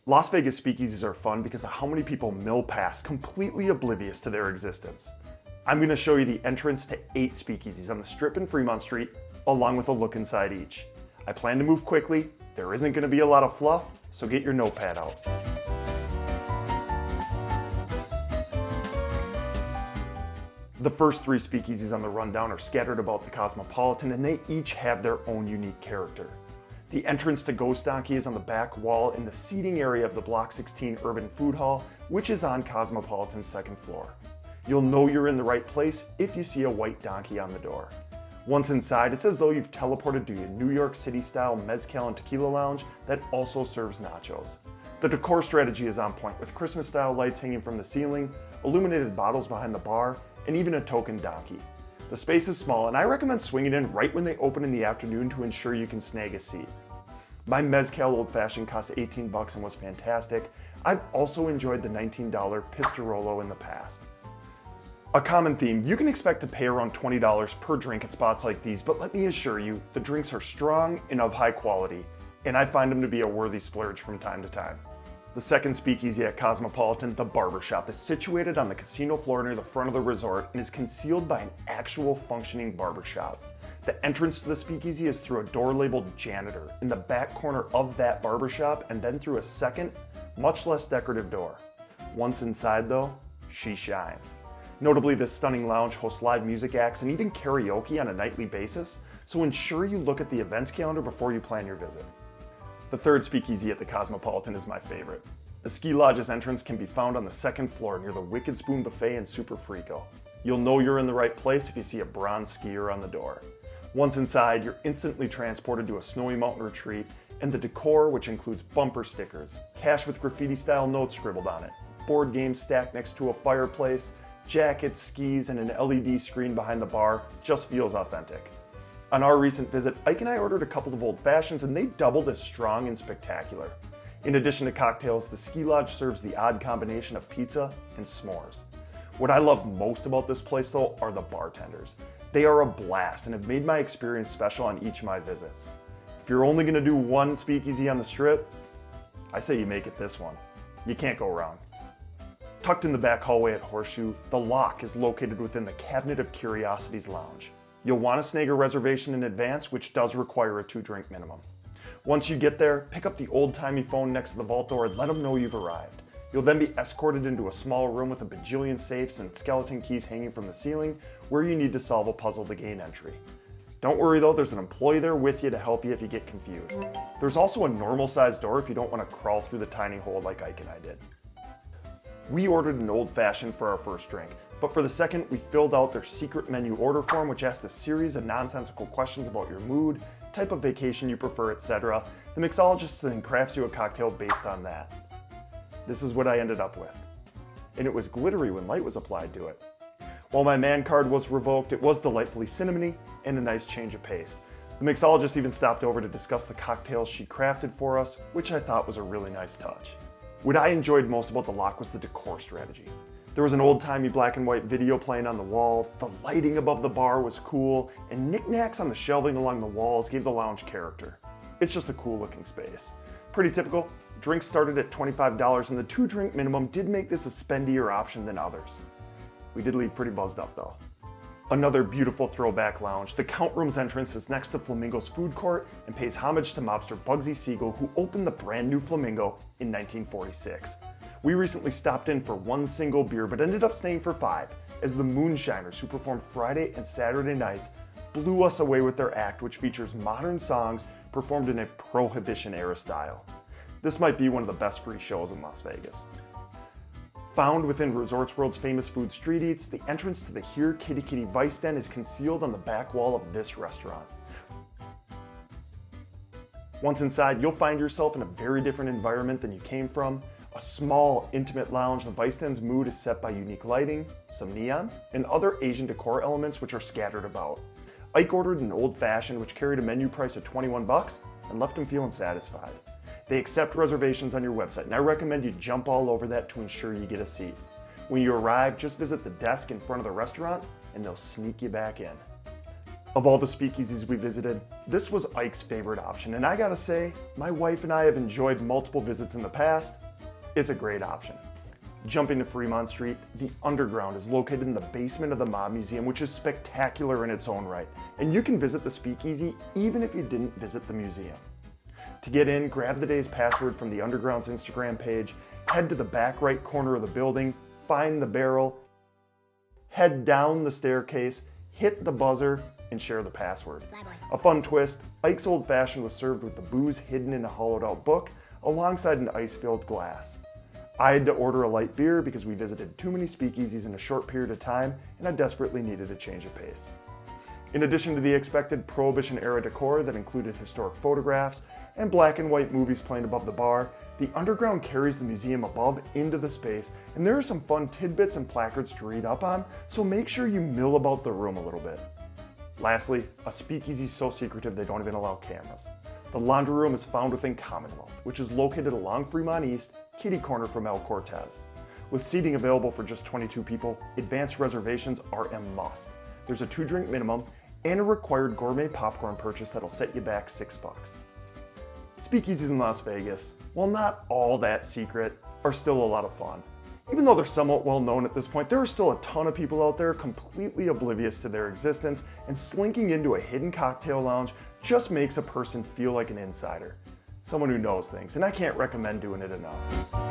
Las Vegas speakeasies are fun because of how many people mill past, completely oblivious to their existence. I'm going to show you the entrance to 8 speakeasies on the Strip in Fremont Street, along with a look inside each. I plan to move quickly, there isn't going to be a lot of fluff, so get your notepad out. The first 3 speakeasies on the rundown are scattered about the Cosmopolitan, and they each have their own unique character. The entrance to Ghost Donkey is on the back wall in the seating area of the Block 16 Urban Food Hall, which is on Cosmopolitan's 2nd floor. You'll know you're in the right place if you see a white donkey on the door. Once inside, it's as though you've teleported to a New York City-style mezcal and tequila lounge that also serves nachos. The decor strategy is on point, with Christmas-style lights hanging from the ceiling, illuminated bottles behind the bar, and even a token donkey. The space is small, and I recommend swinging in right when they open in the afternoon to ensure you can snag a seat. My mezcal old fashioned cost $18 and was fantastic. I've also enjoyed the $19 Pistarolo in the past. A common theme, you can expect to pay around $20 per drink at spots like these, but let me assure you, the drinks are strong and of high quality, and I find them to be a worthy splurge from time to time. The second speakeasy at Cosmopolitan, the Barbershop, is situated on the casino floor near the front of the resort and is concealed by an actual functioning barbershop. The entrance to the speakeasy is through a door labeled janitor in the back corner of that barbershop, and then through a second, much less decorative door. Once inside though, she shines. Notably, this stunning lounge hosts live music acts and even karaoke on a nightly basis, so ensure you look at the events calendar before you plan your visit. The third speakeasy at the Cosmopolitan is my favorite. The ski lodge's entrance can be found on the 2nd floor near the Wicked Spoon Buffet and Superfrico. You'll know you're in the right place if you see a bronze skier on the door. Once inside, you're instantly transported to a snowy mountain retreat, and the decor, which includes bumper stickers, cash with graffiti-style notes scribbled on it, board games stacked next to a fireplace, jackets, skis, and an LED screen behind the bar, just feels authentic. On our recent visit, Ike and I ordered a couple of old fashions, and they doubled as strong and spectacular. In addition to cocktails, the ski lodge serves the odd combination of pizza and s'mores. What I love most about this place though are the bartenders. They are a blast and have made my experience special on each of my visits. If you're only gonna do one speakeasy on the Strip, I say you make it this one. You can't go wrong. Tucked in the back hallway at Horseshoe, the Lock is located within the Cabinet of Curiosities lounge. You'll want to snag a reservation in advance, which does require a 2-drink minimum. Once you get there, pick up the old-timey phone next to the vault door and let them know you've arrived. You'll then be escorted into a small room with a bajillion safes and skeleton keys hanging from the ceiling, where you need to solve a puzzle to gain entry. Don't worry though, there's an employee there with you to help you if you get confused. There's also a normal-sized door if you don't want to crawl through the tiny hole like Ike and I did. We ordered an old-fashioned for our first drink, but for the second, we filled out their secret menu order form, which asked a series of nonsensical questions about your mood, type of vacation you prefer, etc. The mixologist then crafts you a cocktail based on that. This is what I ended up with. And it was glittery when light was applied to it. While my man card was revoked, it was delightfully cinnamony and a nice change of pace. The mixologist even stopped over to discuss the cocktails she crafted for us, which I thought was a really nice touch. What I enjoyed most about the Lock was the decor strategy. There was an old-timey black and white video playing on the wall, the lighting above the bar was cool, and knickknacks on the shelving along the walls gave the lounge character. It's just a cool looking space. Pretty typical, drinks started at $25 and the 2-drink minimum did make this a spendier option than others. We did leave pretty buzzed up though. Another beautiful throwback lounge, the Count Room's entrance is next to Flamingo's food court and pays homage to mobster Bugsy Siegel, who opened the brand new Flamingo in 1946. We recently stopped in for one single beer, but ended up staying for 5, as the Moonshiners, who performed Friday and Saturday nights, blew us away with their act, which features modern songs performed in a Prohibition-era style. This might be one of the best free shows in Las Vegas. Found within Resorts World's famous food street eats, the entrance to the Here Kitty Kitty Vice Den is concealed on the back wall of this restaurant. Once inside, you'll find yourself in a very different environment than you came from. A small, intimate lounge, the Vice Den's mood is set by unique lighting, some neon, and other Asian decor elements which are scattered about. Ike ordered an old-fashioned which carried a menu price of $21 and left him feeling satisfied. They accept reservations on your website, and I recommend you jump all over that to ensure you get a seat. When you arrive, just visit the desk in front of the restaurant and they'll sneak you back in. Of all the speakeasies we visited, this was Ike's favorite option, and I gotta say, my wife and I have enjoyed multiple visits in the past. It's a great option. Jumping to Fremont Street, the Underground is located in the basement of the Mob Museum, which is spectacular in its own right, and you can visit the speakeasy even if you didn't visit the museum. To get in, grab the day's password from the Underground's Instagram page, head to the back right corner of the building, find the barrel, head down the staircase, hit the buzzer, and share the password. A fun twist, Ike's Old Fashioned was served with the booze hidden in a hollowed out book alongside an ice-filled glass. I had to order a light beer because we visited too many speakeasies in a short period of time and I desperately needed a change of pace. In addition to the expected Prohibition-era decor that included historic photographs and black and white movies playing above the bar, the Underground carries the museum above into the space, and there are some fun tidbits and placards to read up on, so make sure you mill about the room a little bit. Lastly, a speakeasy so secretive they don't even allow cameras. The laundry room is found within Commonwealth, which is located along Fremont East, kitty corner from El Cortez. With seating available for just 22 people, advanced reservations are a must. There's a 2-drink minimum and a required gourmet popcorn purchase that'll set you back $6. Speakeasies in Las Vegas, while not all that secret, are still a lot of fun. Even though they're somewhat well known at this point, there are still a ton of people out there completely oblivious to their existence, and slinking into a hidden cocktail lounge just makes a person feel like an insider, someone who knows things, and I can't recommend doing it enough.